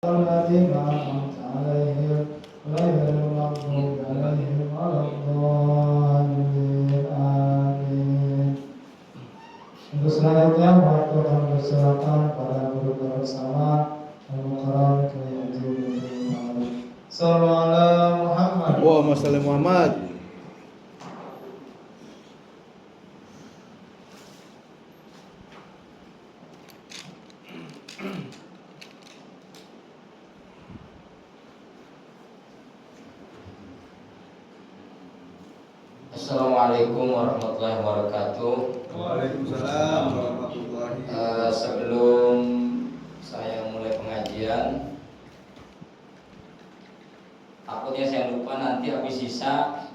الذين أنعمت عليهم غير المغضوب عليهم ولا الضالين آمين. Untuk selanjutnya waktukan persilakan para guru bersama Al-Mukarram Sallallahu Muhammad. Allahumma shalli Muhammad. Assalamualaikum warahmatullahi wabarakatuh. Waalaikumsalam warahmatullahi wabarakatuh. Sebelum saya mulai pengajian, takutnya saya lupa, nanti habis sisa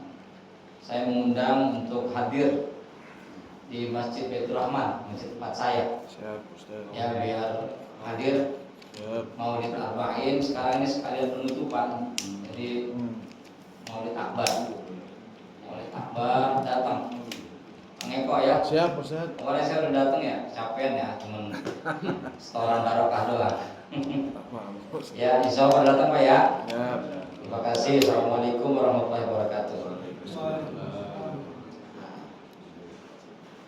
saya mengundang untuk hadir di Masjid Baitur Rahman, masjid tempat saya. Siap, Ustaz. Ya, biar hadir. Siap. Maulid Arba'in sekarang ini sekalian penutupan. Jadi Maulid Akbar. Maulid Akbar datang. Kang Eko ya. Siap, Ustaz. Kemarin saya udah datang ya, capean ya, cuman setoran barokah doang. Ya, insya Allah datang Pak ya. Siap. Terima kasih. Assalamualaikum warahmatullahi wabarakatuh.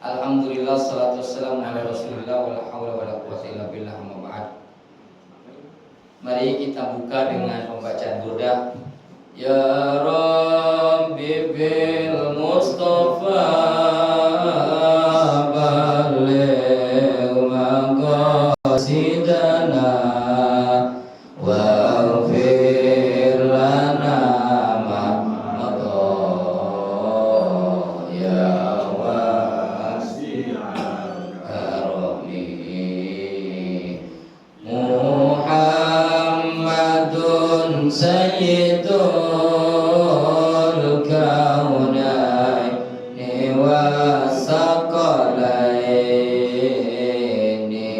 Alhamdulillah, salatu wassalamu ala rasulillah, wala hawla wala quwwata illa billah, amma ba'd. Mari kita buka dengan pembacaan burdah. Ya Rabbi bil Mustafa balligh maqasidana waghfir lana ma madha ya wasi'al karami Muhammadun sayyidul kaunaini wasaqalaini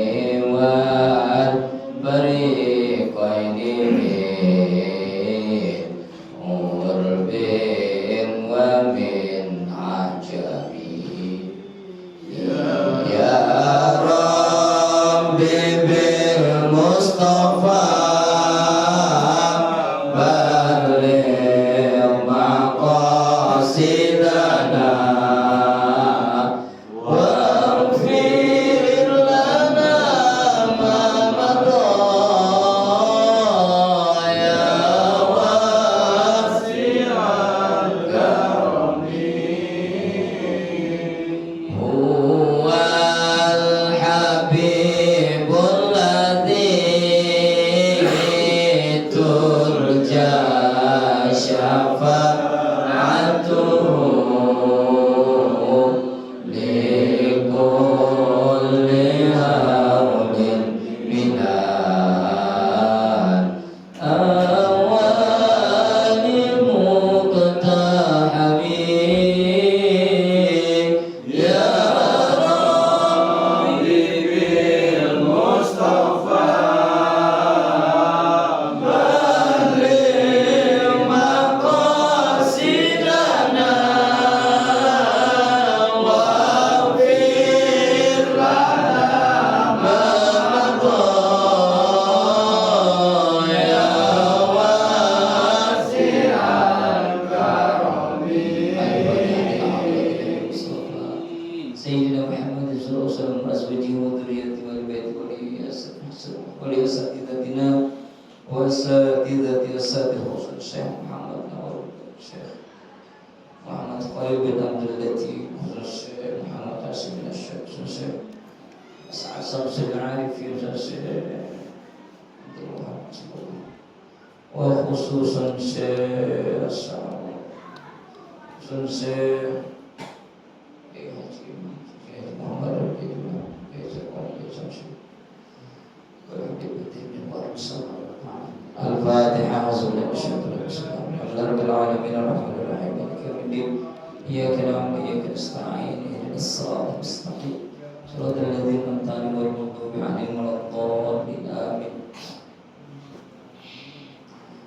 wal bariqaini min urbin wa min ajabi ya Rabbi bil Mustafa balligh maqasidana waghfir lana ma madha ya wasi'al karami huwal habibul ladzi turja syafa'atuhu likulli hawlin minal awali muqtahami ya Rabbi bil Mustafa balligh maqasidana waghfir lana ma madha ya wasi'al karami Sayyidina Muhammad sallallahu alaihi wasallam aswajihi wa dzurriyyatihi wa baiti wa li asatidatina wa asatidati asatidil Rasul Syekh Muhammad Nawar Syekh Muhammad Khalil bin Abdul Latif Syekh Muhammad Hasim bin Syekh Syekh Sa'asam Syekh Arifin Syekh wa khususan Syekh Syekh Syekh Muhammad Al-Fatihah. Alhamdulillahirabbil alamin arrahmanir rahim maliki yaumiddin iyyaka na'budu wa iyyaka nasta'in ihdinas siratal mustaqim siratal ladzina an'amta 'alaihim ghairil maghdubi 'alaihim waladdallin amin.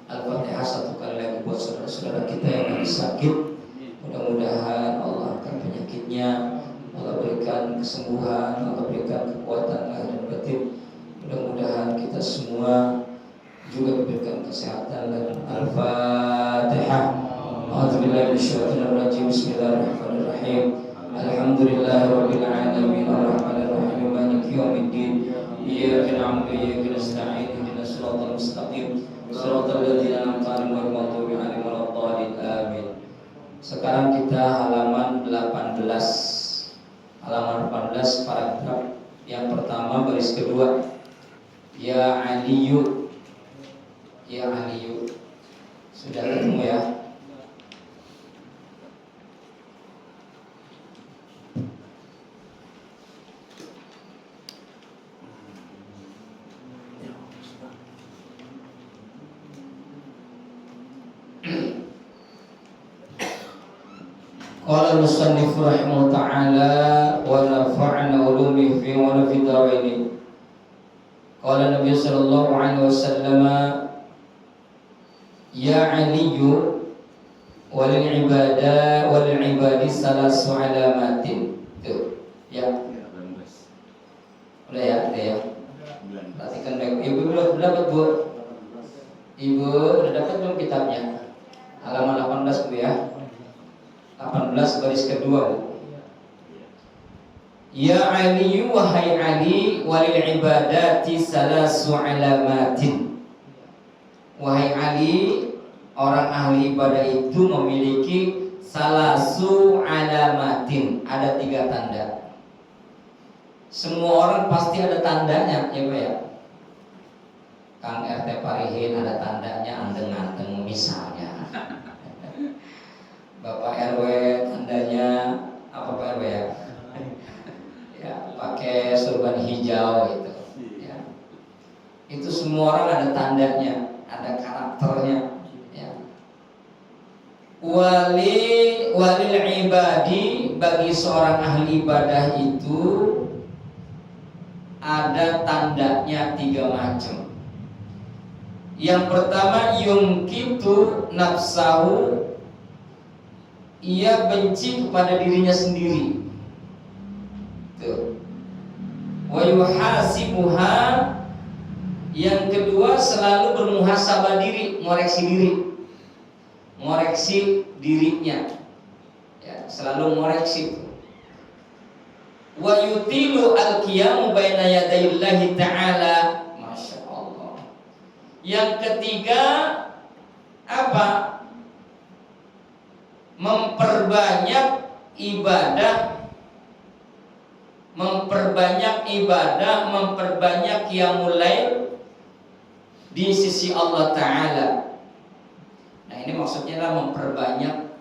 Al-Fatihah satu kali lagi buat saudara-saudara kita yang lagi sakit. Mudah-mudahan Allah angkat penyakitnya, Allah berikan kesembuhan, Allah berikan kekuatan lahir dan batin. Mudah-mudahan kita semua juga diberikan kesehatan dan Al-Fatihah. A'udzubillahi minasyaitonir rajim. Bismillahirrahmanirrahim. Alhamdulillahirabbil alamin arrahmanir rahim maliki yaumiddin. Iyyaka na'budu wa iyyaka nasta'in ihdinas siratal mustaqim siratal ladzina an'amta 'alaihim ghairil maghdubi 'alaihim waladdallin. Amin. Sekarang kita halaman 18. Halaman 18 paragraf yang pertama baris kedua. Ya Aliyu. Ya Aliyu. Sudah ketemu ya? Qala al-musannif rahimahullah ta'ala wa nafa'ana ulumi fi wa fi daraini. Qala Nabi sallallahu alaihi wasallam, ya Aliyu walil ibadi salasu alamatin. Tuh, ya. Udah ya, udah ya. Perhatikan baik. Ibu belum dapat, Bu? Ibu udah dapat belum kitabnya? Halaman 18 Bu ya. 18 baris kedua Bu. Ya Ali, wahai Ali, walil ibadati salasu alamatin. Wahai Ali, orang ahli ibadah itu memiliki salasu alamatin, ada 3 tanda. Semua orang pasti ada tandanya, ya Pak ya. Kang RT Parihin ada tandanya, anteng-anteng misalnya. Bapak RW tandanya apa Pak RW ya? Ya, pakai surban hijau itu. Ya. Itu semua orang ada tandanya, ada karakternya. Ya. Walil ibadi, bagi seorang ahli ibadah itu ada tandanya 3 macam. Yang pertama, yungkitu nafsahu, ia benci kepada dirinya sendiri. Tuh. Wa yuhasibuha, yang kedua selalu bermuhasabah diri, ngoreksi dirinya. Ya, selalu ngoreksi. Wa yutilu al-qiyamu baina yadayillahi ta'ala. Masya Allah. Yang ketiga apa? Memperbanyak ibadah, memperbanyak qiyamul lail di sisi Allah Ta'ala. Nah ini maksudnya adalah memperbanyak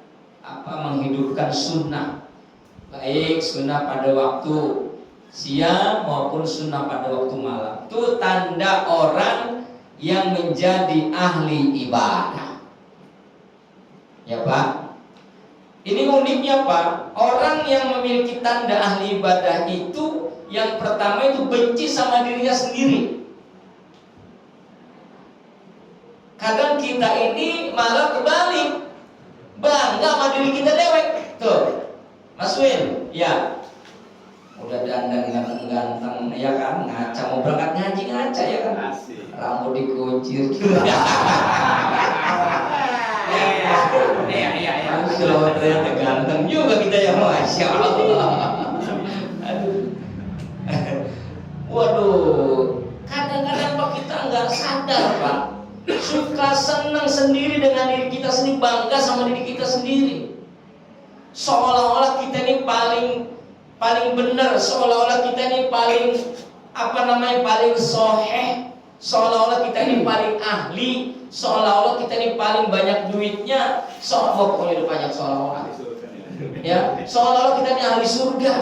menghidupkan sunnah, baik sunnah pada waktu siang maupun sunnah pada waktu malam. Itu tanda orang yang menjadi ahli ibadah. Ya Pak. Ini uniknya Pak, orang yang memiliki tanda ahli ibadah itu yang pertama itu benci sama dirinya sendiri. Kadang kita ini malah kebalik, bangga sama diri kita dewek. Tuh, Mas Win, ya, udah dandan ganteng-ganteng, ya kan, ngaca mau berangkat ngaji ngaca ya kan, rambut dikuncir. Kalau ternyata ganteng juga kita ya, Masya Allah. Aduh. Waduh, kadang-kadang Pak kita nggak sadar Pak, suka senang sendiri dengan diri kita sendiri, bangga sama diri kita sendiri. Seolah-olah kita ini paling benar, seolah-olah kita ini paling paling soheh, seolah-olah kita ini paling ahli, seolah-olah kita ini paling banyak duitnya, pokoknya udah banyak seolah-olah. Ya, seolah-olah kita ini ahli surga.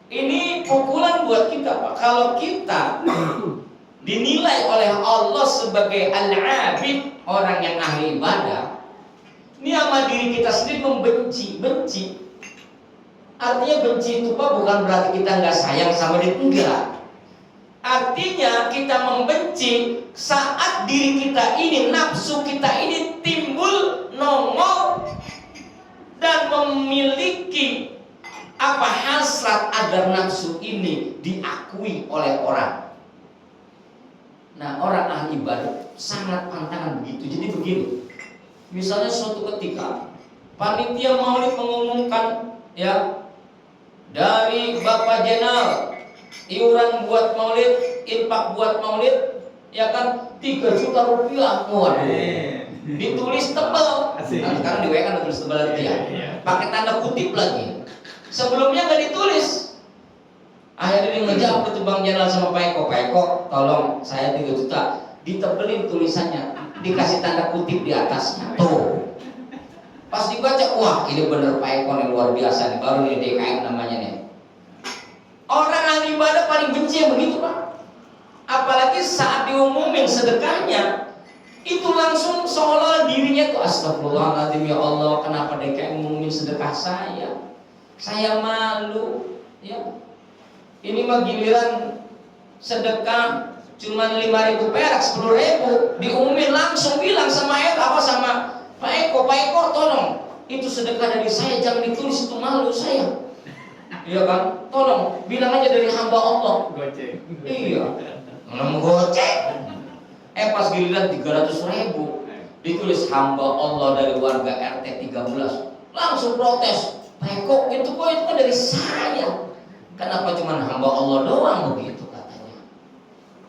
Ini pukulan buat kita Pak. Kalau kita dinilai oleh Allah sebagai al-abid, orang yang ahli ibadah, ini sama diri kita sendiri benci. Artinya benci itu Pak bukan berarti kita nggak sayang sama diri, enggak. Artinya kita membenci saat diri kita ini, nafsu kita ini timbul, nongol dan memiliki hasrat agar nafsu ini diakui oleh orang. Nah, orang ahli ibadah sangat pantangan begitu. Jadi begini, misalnya suatu ketika panitia maulid mengumumkan, ya, dari Bapak Jenderal iuran buat maulid, infak buat maulid, ya kan, 3 juta rupiah. Waduh, ditulis tebal. Nah, sekarang di WA kan ditulis tebal ya, pakai tanda kutip lagi. Sebelumnya nggak ditulis. Akhirnya dia ngejawab ke Bang Jenderal sama Pak Eko, tolong saya 3 juta, ditebelin tulisannya, dikasih tanda kutip di atasnya. Tuh, pas dibaca, wah ini bener Pak Eko nih, luar biasa nih, baru nih DKM namanya nih. Orang ahli ibadah paling benci yang begitu, Pak. Apalagi saat diumumin sedekahnya, itu langsung seolah dirinya tuh, astagfirullahaladzim, ya Allah, kenapa DKM ngumumin sedekah saya? Saya malu, ya. Ini mah giliran sedekah cuma 5.000 perak, 10.000, diumumin langsung bilang sama sama Pak Eko, tolong itu sedekah dari saya, jangan ditulis, itu malu saya. Iya kan? Tolong bilang aja dari hamba Allah. Gocek. Iya. Menggocek. Pas giliran 300.000 ditulis hamba Allah dari warga RT 13, langsung protes. Pak Eko, itu kan dari saya. Kenapa cuma hamba Allah doang begitu katanya?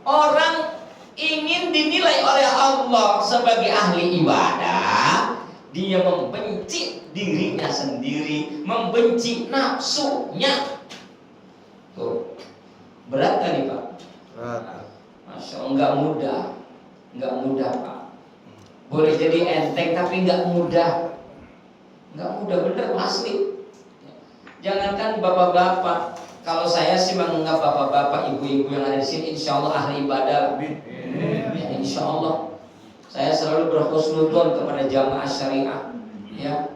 Orang ingin dinilai oleh Allah sebagai ahli ibadah, dia membenci dirinya sendiri, membenci nafsunya. Tuh, berat kan nih Pak? Berat. Masya Allah, nggak mudah Pak. Boleh jadi enteng tapi nggak mudah bener asli. Jangankan bapak-bapak, kalau saya sih menganggap bapak-bapak, ibu-ibu yang ada di sini, insya Allah ahli ibadah. Ya, insya Allah. Saya selalu berhusnudzon kepada jamaah syariah. Ya.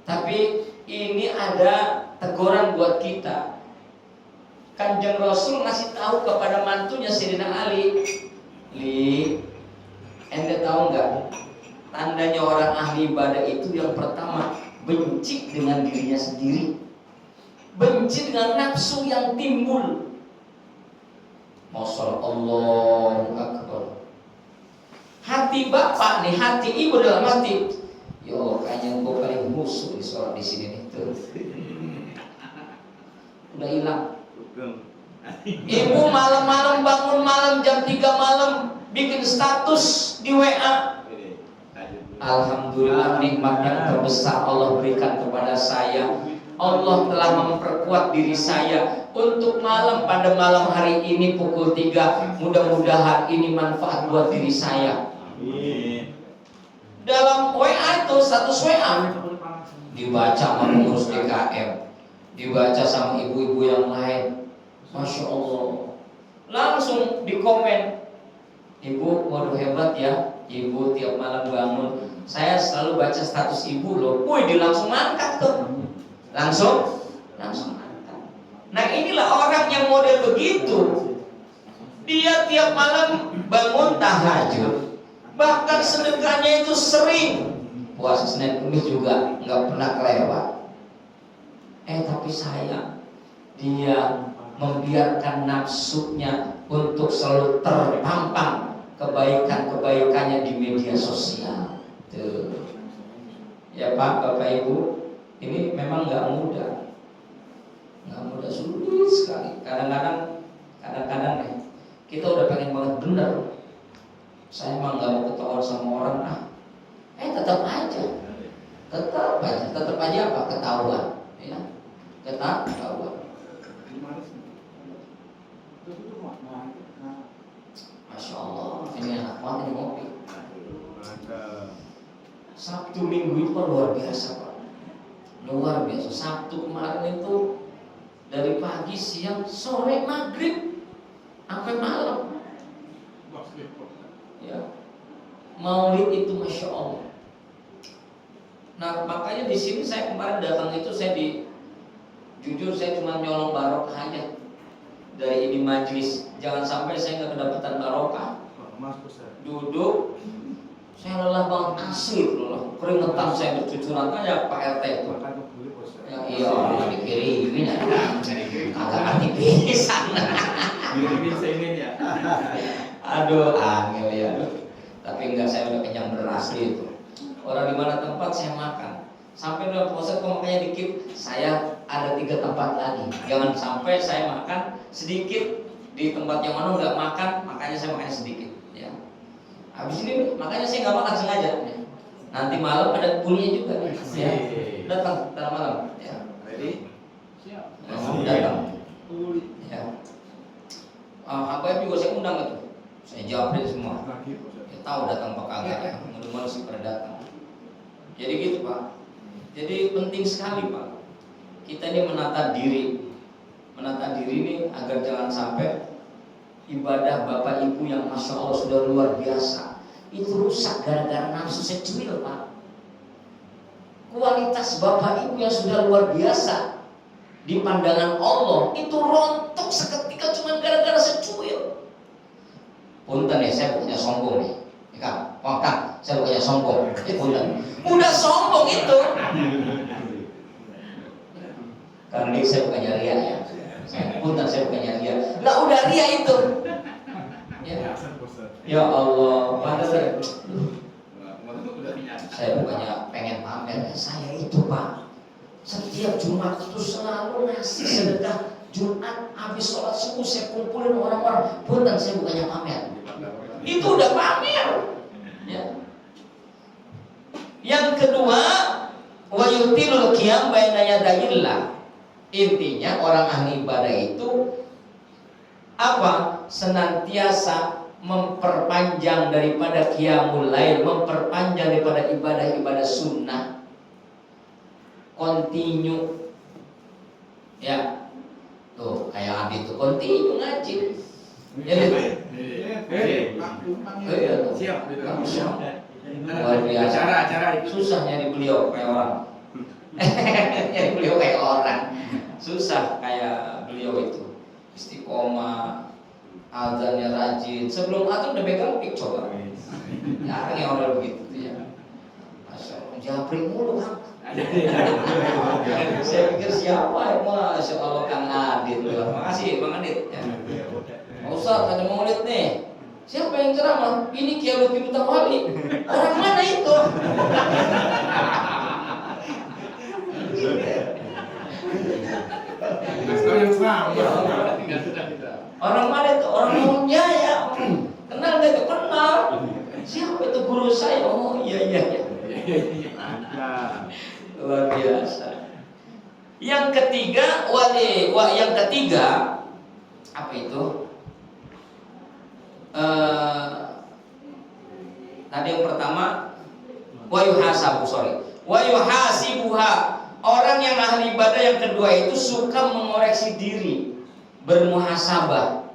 Tapi ini ada teguran buat kita. Kanjeng Rasul ngasih tahu kepada mantunya Sayyidina Ali, ente tahu nggak? Tandanya orang ahli ibadah itu yang pertama benci dengan dirinya sendiri. Benci dengan nafsu yang timbul. Masya Allahu Akbar. Hati bapak nih, hati ibu dalam hati. Ya Allah, kayaknya gue paling musuh di sholat di sini nih. Tuh. Udah hilang. Ibu malam-malam bangun malam jam 3 malam bikin status di WA. Alhamdulillah, nikmat yang terbesar Allah berikan kepada saya. Allah telah memperkuat diri saya untuk pada malam hari ini pukul 3. Mudah-mudahan ini manfaat buat diri saya. Dalam WA itu, status WA dibaca sama pengurus DKM, dibaca sama ibu-ibu yang lain. Masya Allah. Langsung di komen, ibu, waduh hebat ya, ibu tiap malam bangun. Saya selalu baca status ibu loh. Wih, dia langsung angkat tuh. Langsung angkat. Nah, inilah orang yang model begitu. Dia tiap malam bangun tahajud. Bahkan sedekahnya itu sering. Puasa Senin Kamis juga nggak pernah kelewat. Tapi sayang, dia membiarkan nafsunya untuk selalu terpampang kebaikan-kebaikannya di media sosial. Tuh. Ya Pak, Bapak Ibu, ini memang nggak mudah, sulit sekali. Kadang-kadang nih, kita udah pengen banget bener. Saya emang nggak mau ketahuan sama orang, tetap aja apa ketahuan, ya, ketahuan. Masya Allah, ini enak banget ini ngopi. Sabtu Minggu itu kan luar biasa Pak. Luar biasa. Sabtu kemarin itu dari pagi, siang, sore, maghrib sampai malam. Ya. Maulid itu Masya Allah. Nah, makanya di sini saya kemarin datang itu jujur saya cuma nyolong barokah aja dari ini majelis. Jangan sampai saya nggak kedapatan barokah. Duduk, saya lelah banget, asli loh, keringetan saya bercucuran aja Pak RT itu. Ya, iya, dikirimin ya, kagak ngerti pisan. Bisa ini ya. Aduh, angel ya. Tapi enggak, saya udah kenyang beras itu. Orang di mana tempat saya makan. Sampai udah proses kok makanya dikit, saya ada 3 tempat lagi. Jangan sampai saya makan sedikit di tempat yang mana nggak makan, makanya saya makan sedikit. Ya. Habis ini makanya saya nggak makan sengaja. Ya. Nanti malam ada kuliah juga. Ya. Datang malam. Ya. Ready? Siap. Datang. Ya. Apa juga saya undang itu. Saya jawabin semua. Ya, tahu datang apa kagak ya. Mudah-mudahan sih pada datang. Jadi gitu Pak. Jadi penting sekali Pak. Kita ini menata diri. Menata diri ini agar jangan sampai ibadah Bapak Ibu yang Masya Allah sudah luar biasa itu rusak gara-gara nafsu secuil Pak. Kualitas Bapak Ibu yang sudah luar biasa di pandangan Allah itu rontok seketika cuma gara-gara secuil. Punten ya, saya bukannya sombong nih. Kang, saya bukannya sombong. Punten. Udah sombong itu. Karena ini saya bukannya ria ya. Punten, saya bukannya ria. Lah udah ria itu. Ya Allah, padahal saya bukannya pengen pamer. Saya itu Pak, setiap Jumat itu selalu ngasih sedekah Jumat habis sholat subuh saya kumpulin orang-orang. Punten, saya bukannya pamer. Itu udah pamer. Ya. Yang kedua, wa yutilul qiyam baina yadayillah. Intinya orang ahli ibadah itu apa? Senantiasa memperpanjang daripada qiyamul lail, memperpanjang daripada ibadah-ibadah sunnah. Continue. Ya. Tuh, kayak Adi tuh continue ngaji. Ya, Siap. luar biasa. Acara itu Susah nyari beliau kayak orang. Nyari beliau kayak orang. Susah kayak beliau itu. Istiqomah, azannya rajin. Sebelum azan udah pegang pik coba. Jarang yang orang begitu ya. Masya Allah, japri mulu kan. Saya pikir siapa ya? Masya Allah Kang Adit. Makasih Bang Adit. Ya. Ustaz, ada maulid nih. Siapa yang ceramah? Ini Kiai Lutfi Mutawali. Orang mana itu? Orang mana itu? Orang umumnya ya. Kenal nggak itu? Kenal. Siapa itu guru saya? Oh iya. Luar biasa. Yang ketiga, yang ketiga apa itu? Tadi yang pertama wa yuhasibuha. Orang yang ahli ibadah yang kedua itu suka mengoreksi diri, bermuhasabah.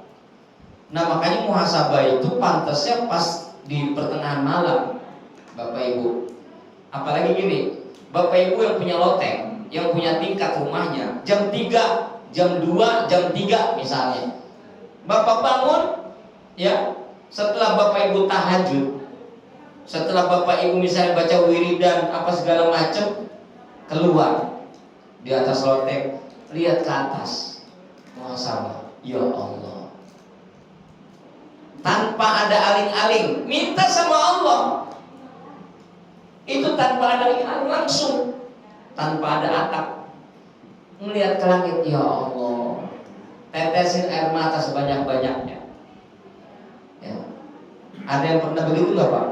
Nah makanya muhasabah itu pantasnya pas di pertengahan malam, Bapak Ibu. Apalagi gini, Bapak Ibu yang punya loteng, yang punya tingkat rumahnya jam 3, jam 2, jam 3 misalnya. Bapak bangun ya, setelah Bapak Ibu tahajud, setelah Bapak Ibu misalnya baca wiridan apa segala macam, keluar di atas loteng, lihat ke atas, muhasabah. Ya Allah, tanpa ada aling-aling, minta sama Allah. Itu tanpa ada aling-aling, langsung tanpa ada atap, melihat ke langit. Ya Allah, tetesin air mata sebanyak-banyaknya. Ya. Ada yang pernah begitu nggak Pak?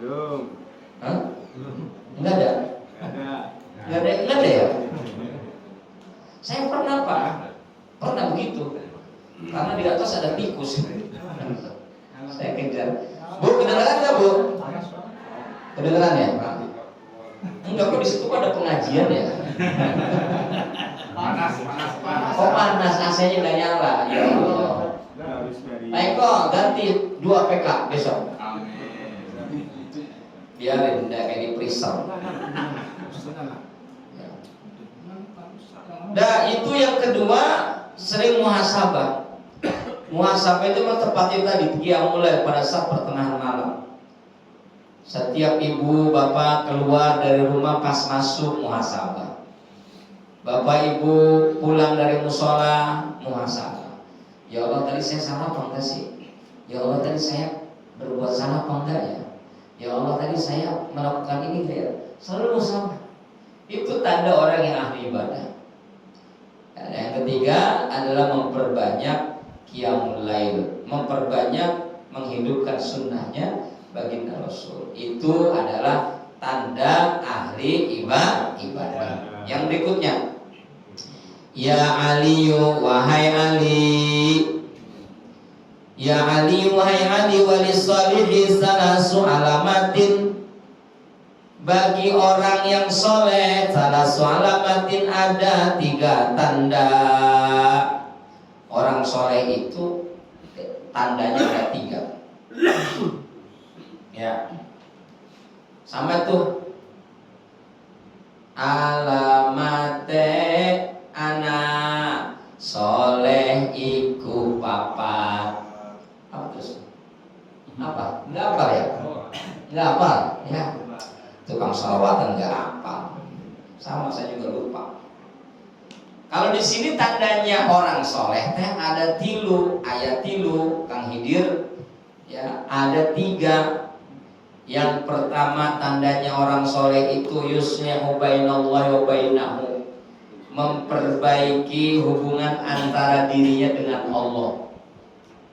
Belum. Hah? Enggak ada. Enggak ada ya? Saya pernah Pak. Pernah begitu. Karena di atas ada tikus. Saya kejar. Bu, kedengeran nggak Bu? Kedengeran ya? Enggak, kok di situ ada pengajian ya? Panas. Kok panas, AC-nya nggak nyala. Ya Allah. Eko ganti 2 PK besok. Biarin udah kayak di prisel. Nah itu yang kedua, sering muhasabah. Muhasabah itu memang tepatnya tadi qiyamul lail pada saat pertengahan malam. Setiap ibu bapak keluar dari rumah pas masuk muhasabah. Bapak ibu pulang dari musola muhasabah. Ya Allah tadi saya salah apa enggak sih? Ya Allah tadi saya berbuat salah apa enggak ya? Ya Allah tadi saya melakukan ini ya. Selalu muhasabah. Itu tanda orang yang ahli ibadah. Dan yang ketiga adalah memperbanyak qiyamul lail, memperbanyak menghidupkan sunnahnya baginda Rasul. Itu adalah tanda ahli ibadah. Yang berikutnya, ya Ali, wahai Ali, ya Ali, wahai Ali, walisolihi salasu alamatin. Bagi orang yang soleh, salasu alamatin ada 3 tanda. Orang soleh itu tandanya ada 3. Ya, sama tuh alamate anak soleh iku papat. Apa terus? Apa? Enggak apa ya? Enggak apa ya? Tukang salawatan enggak apa. Sama saya juga lupa. Kalau di sini tandanya orang soleh teh ada 3, ayat 3 Kang Hidir ya, ada 3. Yang pertama tandanya orang soleh itu yuslihu bainallahi wa bainahu, memperbaiki hubungan antara dirinya dengan Allah.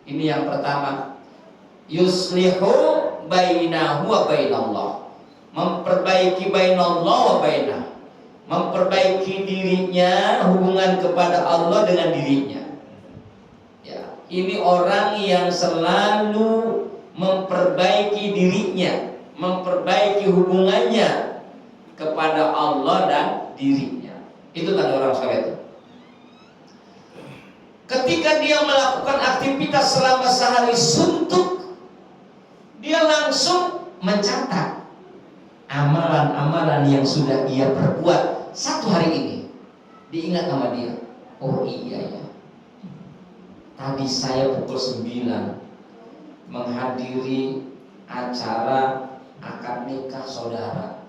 Ini yang pertama, yuslihu bainahu wa bainallah, memperbaiki bainallah wa bainah, memperbaiki dirinya, hubungan kepada Allah dengan dirinya. Ya, ini orang yang selalu memperbaiki dirinya, memperbaiki hubungannya kepada Allah dan dirinya. Itu tanda orang soleh itu. Ketika dia melakukan aktivitas selama sehari suntuk, dia langsung mencatat amalan-amalan yang sudah ia perbuat 1 hari ini. Diingat sama dia. Oh iya ya, tadi saya pukul 9 menghadiri acara akad nikah saudara.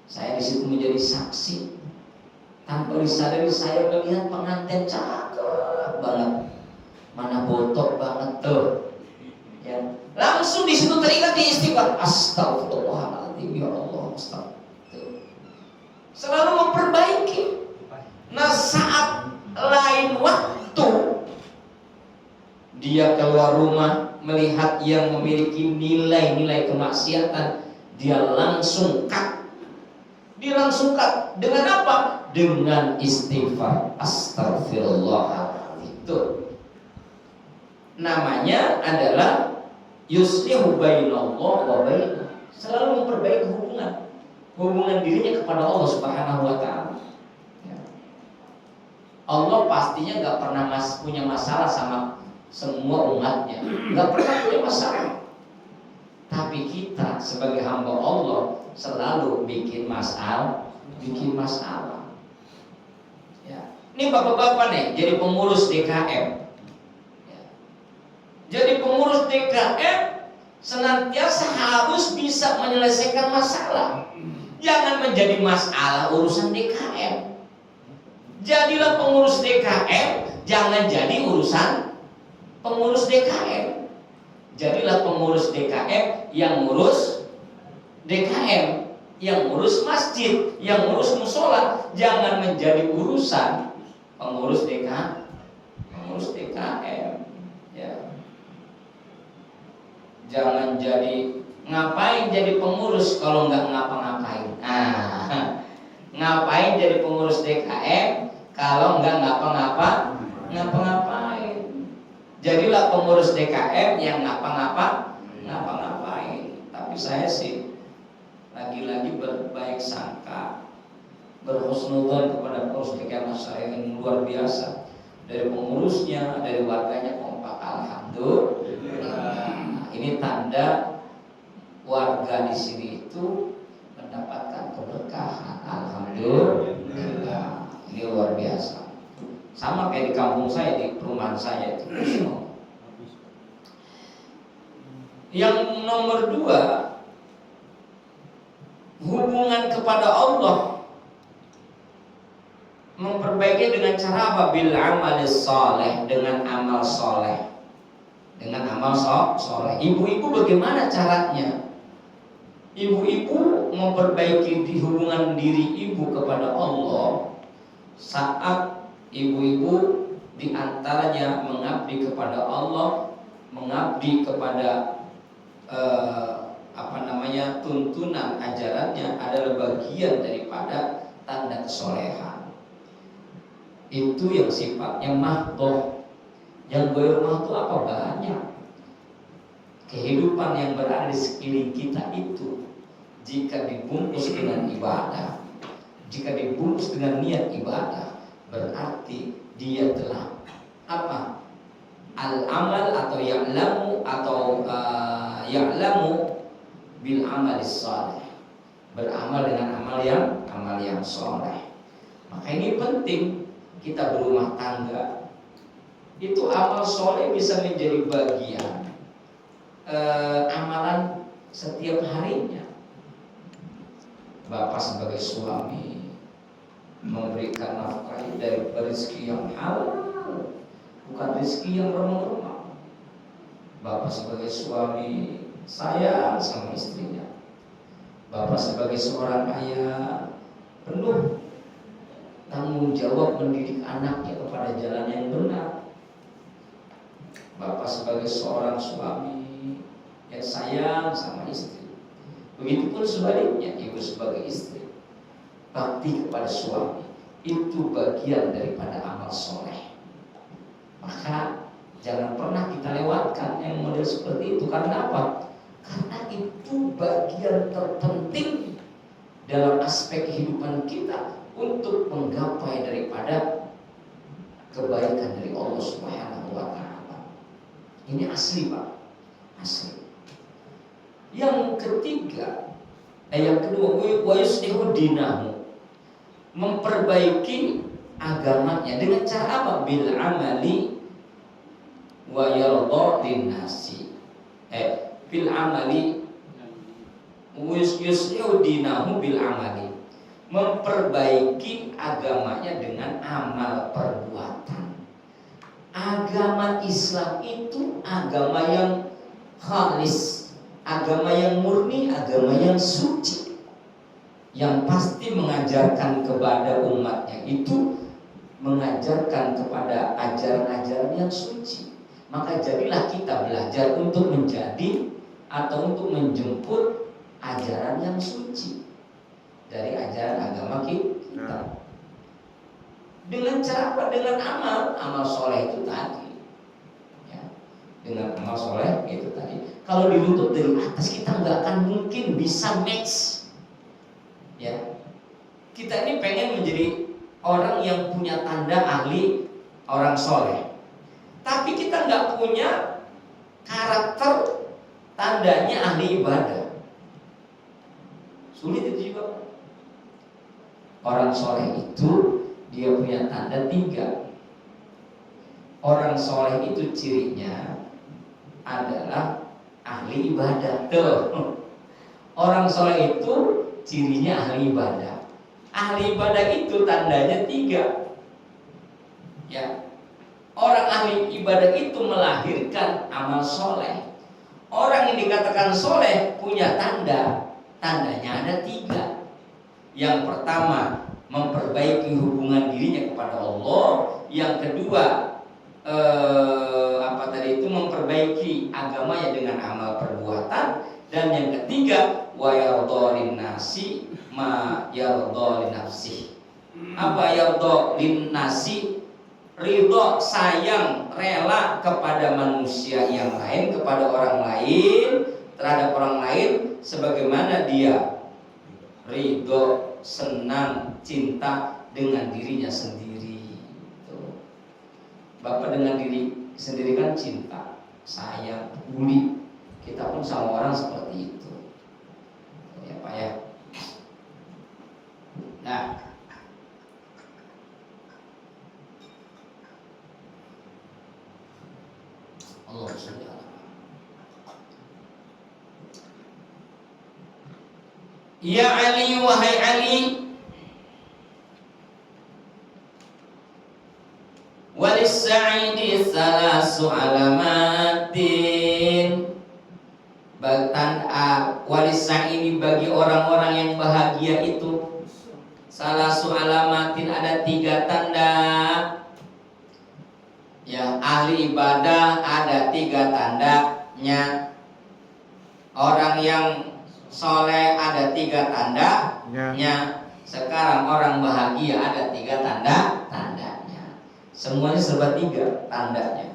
Saya di situ menjadi saksi. Tanpa disadari saya melihat pengantin cakep banget, mana botok banget tuh. Ya, langsung di situ teringat di istighfar. Astagfirullahaladzim, ya Allah, astagfirullah. Selalu memperbaiki. Nah, saat lain waktu dia keluar rumah melihat yang memiliki nilai-nilai kemaksiatan, dia langsung cut. Dia langsung cut. Dengan apa? Dengan istighfar. Astagfirullahaladzim. Itu namanya adalah yuslihu bainallah wa bainah. Selalu memperbaiki hubungan dirinya kepada Allah Subhanahu wa taala. Ya. Allah pastinya gak pernah punya masalah sama semua umatnya, nggak pernah punya masalah. Tapi kita sebagai hamba Allah selalu bikin masalah. Ya. Ini bapak-bapak nih jadi pengurus DKM. Ya. Jadi pengurus DKM senantiasa harus bisa menyelesaikan masalah. Jangan menjadi masalah urusan DKM. Jadilah pengurus DKM, jangan jadi urusan pengurus DKM. Jadilah pengurus DKM yang ngurus DKM, yang ngurus masjid, yang ngurus musola. Jangan menjadi urusan pengurus DKM. Ya. Jangan jadi, ngapain jadi pengurus kalau nggak ngapa-ngapain? Ngapain jadi pengurus DKM kalau nggak ngapa-ngapain? Jadilah pengurus DKM yang ngapa-ngapain. Tapi saya sih lagi-lagi berbaik sangka, berhusnudzon kepada pengurus DKM saya yang luar biasa. Dari pengurusnya, dari warganya kompak. Alhamdulillah. Ini tanda warga di sini itu mendapatkan keberkahan. Alhamdulillah. Ini luar biasa. Sama kayak di kampung saya, di perumahan saya itu. Yang nomor 2, hubungan kepada Allah, memperbaiki memperbaiki dengan cara apa? Bil amalis soleh, dengan amal soleh, dengan amal soleh. Ibu-ibu bagaimana caranya? Ibu-ibu memperbaiki di hubungan diri ibu kepada Allah saat ibu-ibu diantaranya mengabdi kepada Allah, mengabdi kepada tuntunan ajarannya adalah bagian daripada tanda kesolehan. Itu yang sifatnya mahdoh. Yang ghair mahdoh apa? Banyak. Kehidupan yang berada di sekeliling kita itu, jika dibungkus dengan ibadah, jika dibungkus dengan niat ibadah, berarti dia telah apa? Al-amal atau ya'lamu bil amalis saleh, beramal dengan amal yang soleh. Maka ini penting, kita berumah tangga itu amal soleh bisa menjadi bagian amalan setiap harinya. Bapak sebagai suami memberikan nafkah dari rezeki yang halal, bukan rezeki yang remeh-remeh. Bapak sebagai suami sayang sama istrinya. Bapak sebagai seorang ayah penuh tanggung jawab mendidik anaknya kepada jalan yang benar. Bapak sebagai seorang suami yang sayang sama istri. Begitupun sebaliknya, ibu sebagai istri bakti kepada suami, itu bagian daripada amal soleh. Maka jangan pernah kita lewatkan yang model seperti itu. Karena apa? Karena itu bagian terpenting dalam aspek kehidupan kita untuk menggapai daripada kebaikan dari Allah Subhanahu wa Ta'ala. Ini asli, Pak, asli. Yang ketiga, yang kedua, wa yuslihu dinahu, memperbaiki agamanya dengan cara apa? Bil amali wa yarda linnasi. Bil amali yuslihu dinahu bil amali, memperbaiki agamanya dengan amal perbuatan. Agama Islam itu agama yang khalis, agama yang murni, agama yang suci, yang pasti mengajarkan kepada umatnya itu mengajarkan kepada ajaran-ajaran yang suci. Maka jadilah kita belajar untuk menjadi atau untuk menjemput ajaran yang suci dari ajaran agama kita. Dengan cara apa? Dengan amal soleh itu tadi. Ya, dengan amal soleh itu tadi. Kalau diruntut dari atas, kita nggak akan mungkin bisa match. Ya, kita ini pengen menjadi orang yang punya tanda ahli orang soleh, tapi kita nggak punya karakter tandanya ahli ibadah. Sulit itu juga. Orang soleh itu dia punya tanda 3. Orang soleh itu cirinya adalah ahli ibadah. Tuh. Orang soleh itu cirinya ahli ibadah. Ahli ibadah itu tandanya 3. Ya. Orang ahli ibadah itu melahirkan amal soleh. Orang yang dikatakan soleh punya tandanya ada 3. Yang pertama, memperbaiki hubungan dirinya kepada Allah. Yang kedua, memperbaiki agamanya dengan amal perbuatan. Dan yang ketiga, wa yardha linnasi ma yardha linafsih. Apa yardha linnasi? Ridho, sayang, rela kepada manusia yang lain, kepada orang lain, terhadap orang lain, sebagaimana dia ridho, senang, cinta dengan dirinya sendiri. Tuh. Bapak dengan diri sendiri kan cinta, sayang, peduli. Kita pun sama orang seperti itu. Ya Pak ya. Nah, Allah SWT. Ya Ali, wahai Ali, alamatin walisan ini bagi orang-orang yang bahagia itu salasu alamatin ada 3 tanda. Ya, ahli ibadah ada 3 tandanya. Orang yang soleh ada 3 tandanya. Sekarang orang bahagia ada 3 tandanya. Semuanya serba 3 tandanya.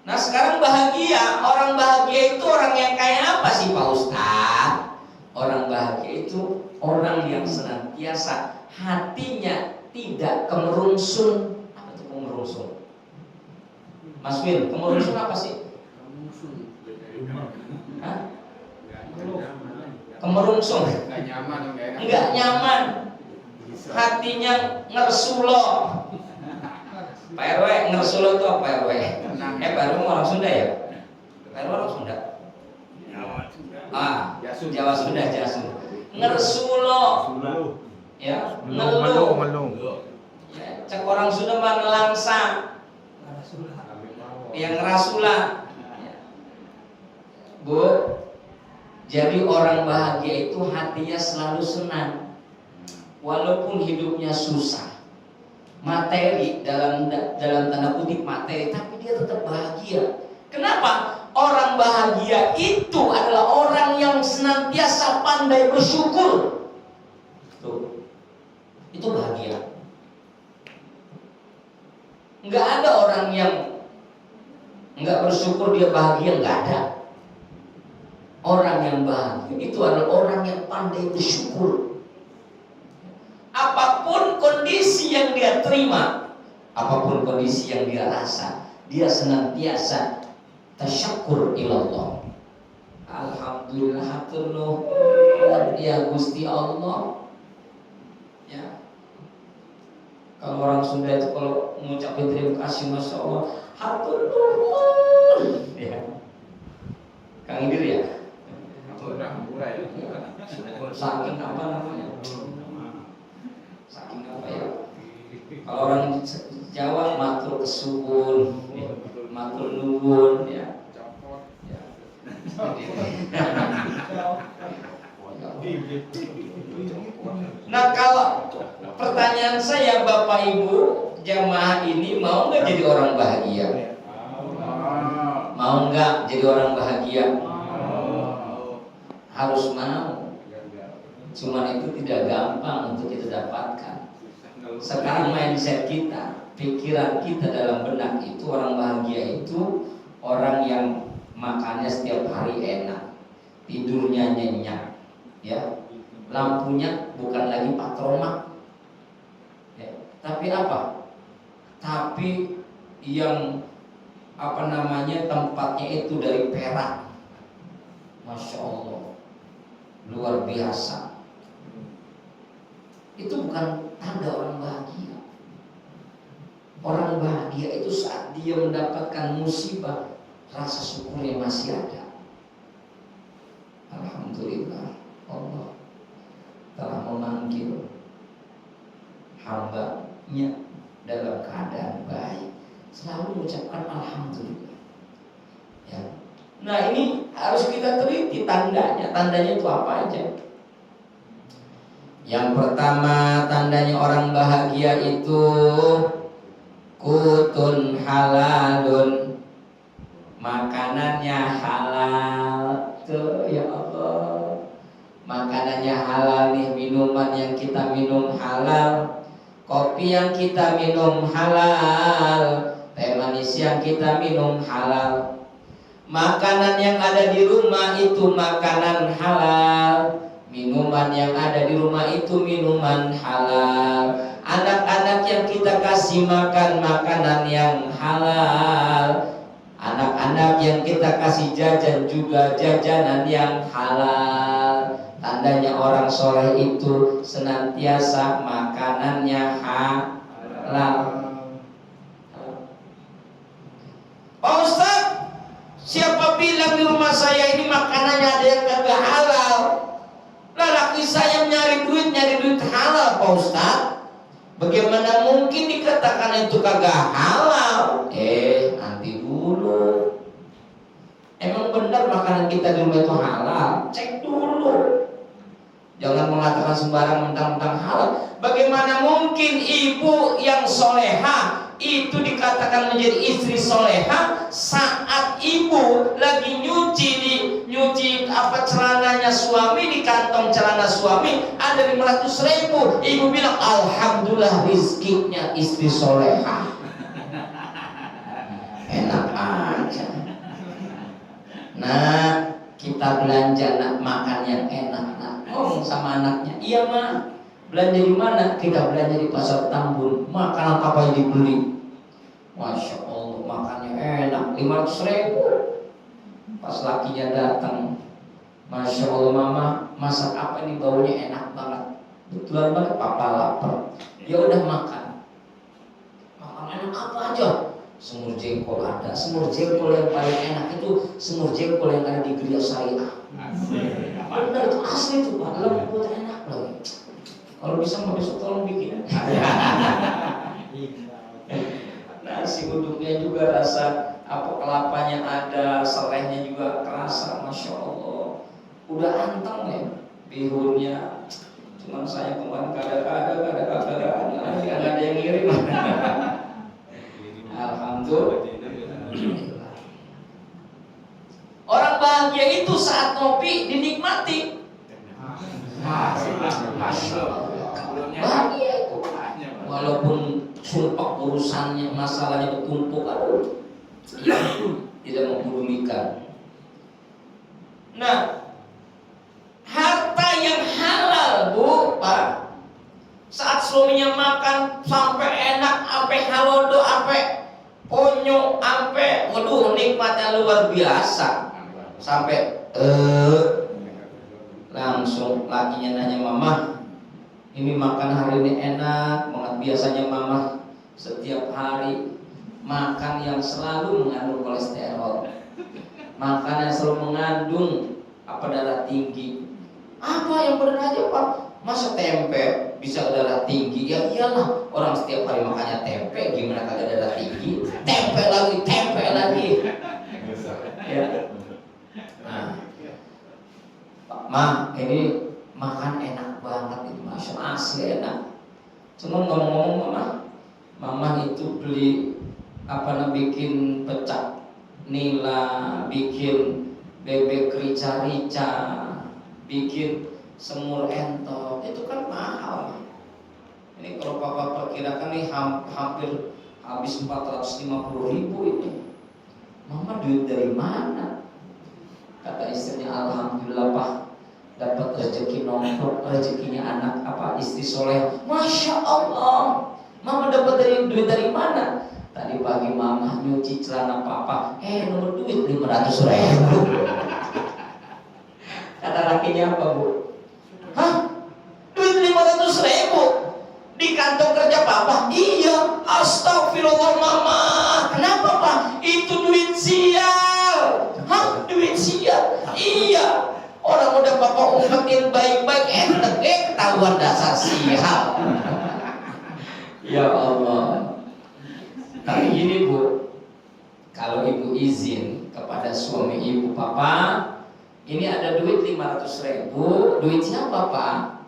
Nah sekarang bahagia, orang bahagia itu orang yang kayak apa sih Pak Ustadz? Orang bahagia itu orang yang senantiasa hatinya tidak kemerungsung. Apa itu kemerungsung? Mas Wil, kemerungsung apa sih? Hah? Kemerungsung? Enggak nyaman. Hatinya ngersulo. Pak RW, ngersulo itu apa RW? Pak RW orang Sunda ya? Pak RW orang Sunda? Jawa Sunda. Ngersulo. Ya, ngeluh. Ya, cek orang Sunda mah ngelangsa. Yang ngerasula. Ya. Bu, jadi orang bahagia itu hatinya selalu senang. Walaupun hidupnya susah. Materi dalam tanda kutip materi, tapi dia tetap bahagia. Kenapa? Orang bahagia itu adalah orang yang senantiasa pandai bersyukur. Tuh. Itu bahagia. Enggak ada orang yang enggak bersyukur dia bahagia, enggak ada. Orang yang bahagia itu adalah orang yang pandai bersyukur. Apapun kondisi yang dia terima, apapun kondisi yang dia rasa, dia senantiasa tasyakur ilallah. Alhamdulillah hatur nuhun ya Gusti Allah. Ya. Kalau orang Sunda itu kalau mengucapkan terima kasih, masya Allah, hatur nuhun. Ya. Kang Idir ya. Saking apa namanya? Saking apa ya? Kalau orang Jawa matur kesuwun, matur nuwun ya. Nah kalau pertanyaan saya Bapak Ibu jamaah ini mau nggak jadi orang bahagia? Mau nggak jadi orang bahagia? Harus mau. Cuman itu tidak gampang untuk kita dapatkan. Sekarang mindset kita, pikiran kita dalam benak itu orang bahagia itu orang yang makannya setiap hari enak, tidurnya nyenyak, ya, lampunya bukan lagi patromak, ya. Tapi apa? Tapi yang apa namanya tempatnya itu dari perak, masya Allah, luar biasa. Itu bukan tanda orang bahagia. Orang bahagia itu saat dia mendapatkan musibah, rasa syukurnya masih ada. Alhamdulillah, Allah telah memanggil hamba-Nya dalam keadaan baik. Selalu mengucapkan alhamdulillah. Ya. Nah ini harus kita teliti tandanya. Tandanya itu apa aja? Yang pertama tandanya orang bahagia itu kutun halalun, makanannya halal. Tuh ya Allah, makanannya halal nih, minuman yang kita minum halal, kopi yang kita minum halal, teh manis yang kita minum halal, makanan yang ada di rumah itu makanan halal, minuman yang ada di rumah itu minuman halal, anak-anak yang kita kasih makan makanan yang halal, anak-anak yang kita kasih jajan juga jajanan yang halal. Tandanya orang soleh itu senantiasa makanannya halal. Pak Ustadz, siapa bilang di rumah saya ini makanannya ada yang kagak halal? Laki saya nyari duit halal Pak Ustadz. Bagaimana mungkin dikatakan itu kagak halal? Nanti dulu. Emang benar makanan kita di rumah itu halal? Cek dulu. Jangan mengatakan sembarang mentang-mentang halal. Bagaimana mungkin ibu yang soleha itu dikatakan menjadi istri soleha saat ibu lagi nyuci celananya suami, di kantong celana suami ada 500.000. Ibu bilang alhamdulillah rizkinya istri soleha. Enak aja. Nah, kita belanja nak makan yang enak nak. Ngomong sama anaknya, iya mah. Belanja di mana? Kita belanja di pasar Tambun. Makanan apa yang dibeli? Masya Allah, makannya enak. 500.000. Pas lakinya datang, Masya Allah mama, masak apa ini baunya enak banget. Betulan banget, papa lapar. Dia udah makan. Makan enak apa aja? Semur jengkol ada. Semur jengkol yang paling enak itu semur jengkol yang ada di Geria Syariah. Benar itu asli itu Pak, lembut enak loh. Kalau bisa mau besok tolong bikin. Nasi uduknya juga rasa kelapanya ada, selainya juga kerasa, masya Allah. Udah anteng ya bihunnya. Cuman saya kemarin kadang-kadang ada yang ngirim. Alhamdulillah. Orang bahagia itu saat ngopi dinikmati. Bahagia itu. Walaupun sumpah urusannya, masalahnya bertumpuk, tidak mempedulikan. Nah, harta yang halal Bu, Pak, saat suaminya makan sampai enak, sampai halodo, sampai ponyo, sampai waduh nikmatnya luar biasa. Sampai langsung lakinya nanya, mama ini makan hari ini enak banget. Biasanya mama setiap hari makan yang selalu mengandung kolesterol, makan yang selalu mengandung darah tinggi. Apa yang benar aja Pak? Masa tempe bisa darah tinggi? Ya iyalah, orang setiap hari makannya tempe, gimana kagak darah tinggi? Tempe lagi. Ya. Nah, Pak Ma, ini makan enak banget itu, masya Allah, asli enak. Cuma ngomong-ngomong mama itu beli bikin pecak nila, bikin bebek rica-rica, bikin semur entok, itu kan mahal. Ini kalau papa perkirakan nih hampir habis 450.000 itu. Mama duit dari mana? Kata istrinya, alhamdulillah Pak, dapat rezeki nongkrong, rezekinya anak istri soleh. Masya Allah, mama dapat duit dari mana? Tadi pagi mama nyuci celana papa, nomor duit 500.000. Kata lakinya apa Bu? Hah? Duit 500.000 di kantong kerja papa? Iya. Astagfirullah mama. Kenapa Pak? Itu duit sial. Hah? Duit sial? Iya. Orang udah papa umpetin baik-baik, ketahuan dasar sial. Ya Allah. Tapi gini Bu, kalau ibu izin kepada suami ibu, papa, ini ada duit 500.000, duit siapa Pak?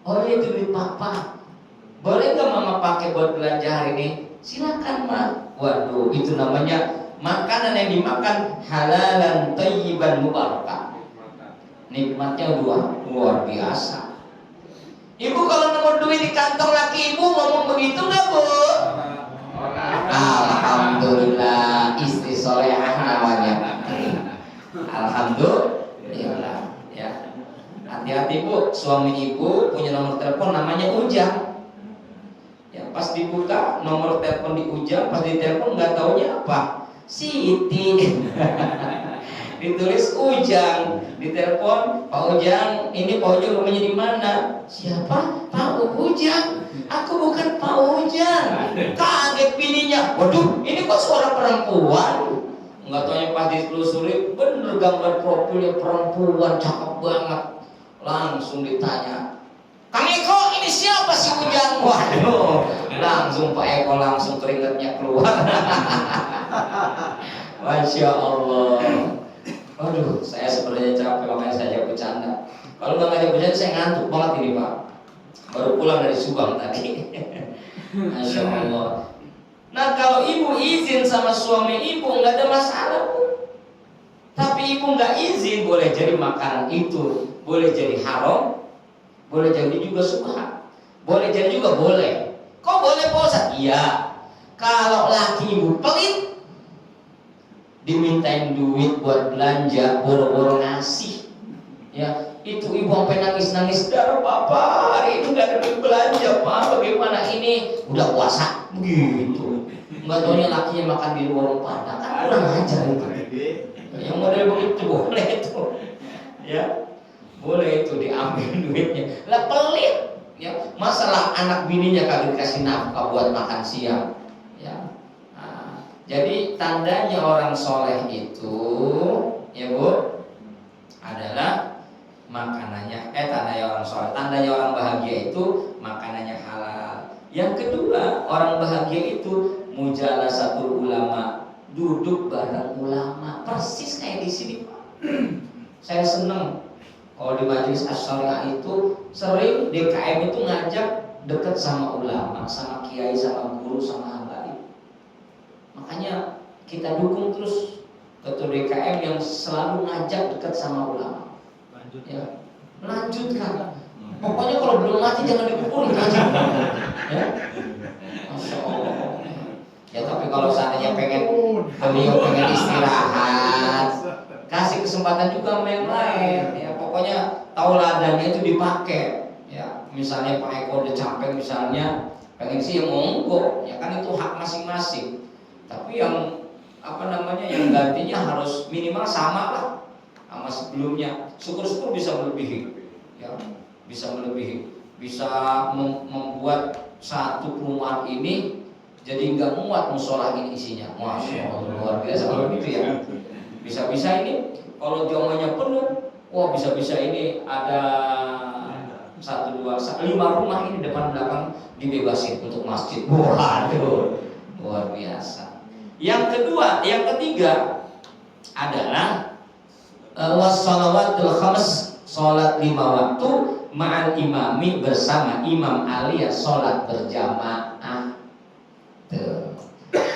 Oh ini duit papa. Boleh nggak mama pakai buat belanja hari ini? Silakan Ma. Waduh, itu namanya makanan yang dimakan halalan thayyiban mubarakah. Nikmatnya luar biasa. Ibu kalau nemu duit di kantong laki ibu ngomong begitu nggak Bu? Alhamdulillah, istri solehah namanya. Alhamdulillah. Ya. Hati-hati Bu, suami ibu punya nomor telepon namanya Ujang. Ya, pas dibuka nomor telepon di Ujang, pas ditelepon nggak taunya apa? Siti. Ditulis Ujang, ditelepon, Pak Ujang, ini Pak Ujang rumahnya di mana? Siapa? Pak Ujang. Aku bukan Pak Ujang. Kaget bininya. Waduh, ini kok suara perempuan? Enggak tahu yang pas ditelusuri, bener gambar profilnya perempuan, cakep banget. Langsung ditanya, Kang Eko, ini siapa si Ujang? Waduh, langsung Pak Eko langsung keringetnya keluar. Masya Allah. Waduh, saya sebenarnya capek makanya saya ajak bercanda. Kalau nggak ngajak bercanda saya ngantuk banget ini Pak. Baru pulang dari Subang tadi. Masya Allah. Nah kalau ibu izin sama suami ibu nggak ada masalah Bu. Tapi ibu nggak izin, boleh jadi makanan itu boleh jadi haram, boleh jadi juga subhat, boleh jadi juga boleh. Kok boleh Pak Ustaz? Iya. Kalau laki ibu pelit, dimintain duit buat belanja, boro-boro ngasih, ya itu ibu sampai nangis-nangis, darah Bapak hari ini nggak ada duit belanja Pak, bagaimana ini? Udah puasa, begitu. Nggak tahunya lakinya makan di warung Padang, kan kurang ajar itu. Yang model begitu boleh itu, ya boleh itu diambil duitnya. Lah pelit, ya masalah anak bininya kagak dikasih nafkah buat makan siang, ya. Nah, jadi tandanya orang soleh itu, ya Bu, adalah makanannya. Tandanya orang soleh, tandanya orang bahagia itu makanannya halal. Yang kedua, orang bahagia itu mujalasatul ulama, duduk bareng ulama, persis kayak di sini Pak. Saya seneng kalau di majelis Asy-Syariah itu sering DKM itu ngajak deket sama ulama, sama kiai, sama guru, sama hamba. Makanya kita dukung terus ketua DKM yang selalu ngajak deket sama ulama. Ya, lanjutkan. Pokoknya kalau belum mati jangan dikumpulin aja. Ya, Masya Allah. Ya tapi kalau seandainya beliau pengen istirahat, kasih kesempatan juga sama yang lain. Ya pokoknya tauladannya itu dipakai. Ya misalnya Pak Eko udah capek misalnya, pengen sih monggo, ya kan itu hak masing-masing. Tapi yang yang gantinya harus minimal sama lah sama sebelumnya. Syukur-syukur bisa melebihi, ya bisa melebihi, bisa membuat satu perumahan ini jadi nggak muat musola ini isinya. Masya Allah, luar biasa kalau gitu ya. Bisa-bisa ini kalau jamaahnya penuh, wah bisa-bisa ini ada 1, 2, 5 rumah ini depan belakang dibebasin untuk masjid. Waduh, luar biasa. Yang ketiga adalah wassalawatul khams, sholat 5 waktu ma'al imami, bersama imam alias sholat berjamaah.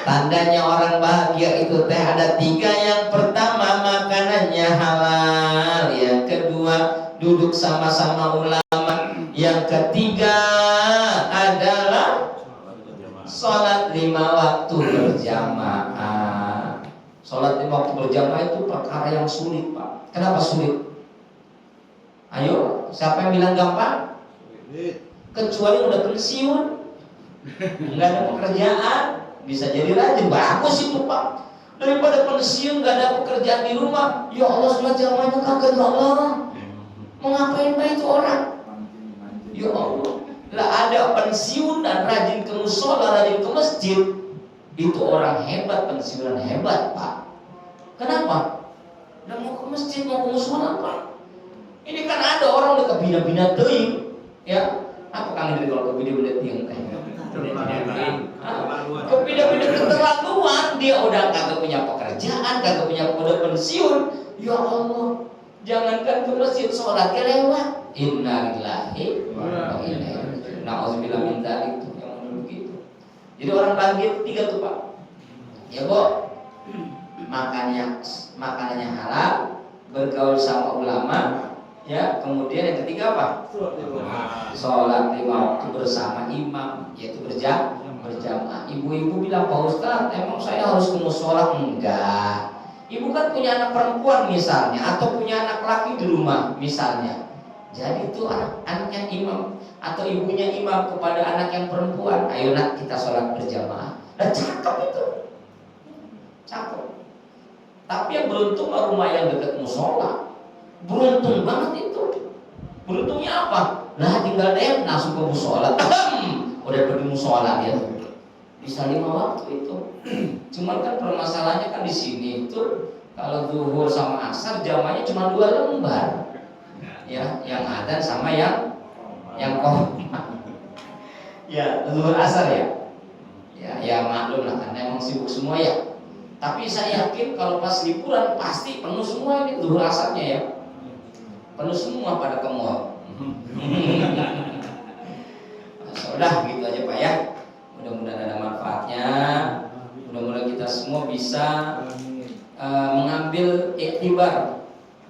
Tandanya orang bahagia itu ada 3. Yang pertama makanannya halal, yang kedua duduk sama-sama ulama, yang ketiga adalah sholat 5 waktu berjamaah. Sholat 5 waktu berjamaah itu perkara yang sulit Pak. Kenapa sulit? Ayo, siapa yang bilang gampang? Kecuali udah pensiun, nggak ada pekerjaan, bisa jadi rajin, bagus itu Pak. Daripada pensiun nggak ada pekerjaan di rumah, ya Allah sholat jamaahnya kagak, ya Allah, mau ngapain Pak itu orang? Ya Allah, lah ada pensiun dan rajin ke musola, rajin ke masjid, itu orang hebat, pensiunan hebat Pak. Kenapa? Udah mau ke masjid, mau ke musola Pak. Ini kan ada orang udah kebina-bina teuing, ya. Apa Kang Indri kalau kebina-bina teuing teh? Kebina-bina keterlaluan, dia udah kagak punya pekerjaan, kagak punya udah pensiun. Ya Allah, jangankan ke masjid, sholatnya lewat. Innalillahi wa inna ilaihi raji'un. Nauzubillah min dzalik, itu yang model begitu. Jadi orang bahagia itu 3 tuh Pak. Ya Bu, makanannya halal, bergaul sama ulama, ya. Kemudian yang ketiga apa? Sholat 5 waktu bersama imam, yaitu berjamaah. Ibu-ibu bilang, Pak Ustaz, emang saya harus ke musola? Enggak. Ibu kan punya anak perempuan misalnya, atau punya anak laki di rumah misalnya. Jadi itu anaknya imam atau ibunya imam kepada anak yang perempuan, ayo nak kita sholat berjamaah. Nah cakep itu, cakep. Tapi yang beruntung rumah yang dekat musola, beruntung banget itu. Beruntungnya apa? Nah tinggal langsung ke musola, udah pergi musola dia. Bisa 5 waktu itu. Cuman kan permasalahannya kan di sini itu kalau zuhur sama asar jamanya cuma 2 lembar. Ya, yang adzan sama yang qomat. Ya, zuhur asar ya. Ya maklum lah karena emang sibuk semua ya. Tapi saya yakin kalau pas liburan pasti penuh semua ini zuhur asarnya ya. Penuh semua pada ke mall. Sudah gitu aja Pak ya. Mudah-mudahan ada manfaatnya. Mudah-mudahan kita semua bisa mengambil iktibar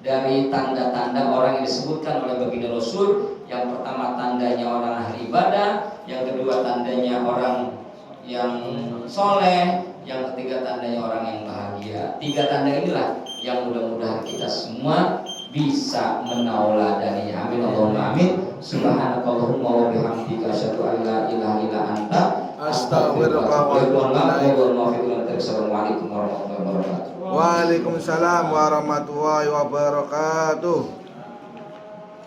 dari tanda-tanda orang yang disebutkan oleh baginda Rasul. Yang pertama tandanya orang ahli ibadah, yang kedua tandanya orang yang soleh, yang ketiga tandanya orang yang bahagia. 3 tanda inilah yang mudah-mudahan kita semua bisa menauladaninya. Amin Allahumma amin. Subhanakallahumma wa bihamdika asyhadu an la ilaha illa anta Astaghfiruka wa atubu ilaik. Assalamualaikum warahmatullahi wabarakatuh. Waalaikumsalam warahmatullahi wabarakatuh.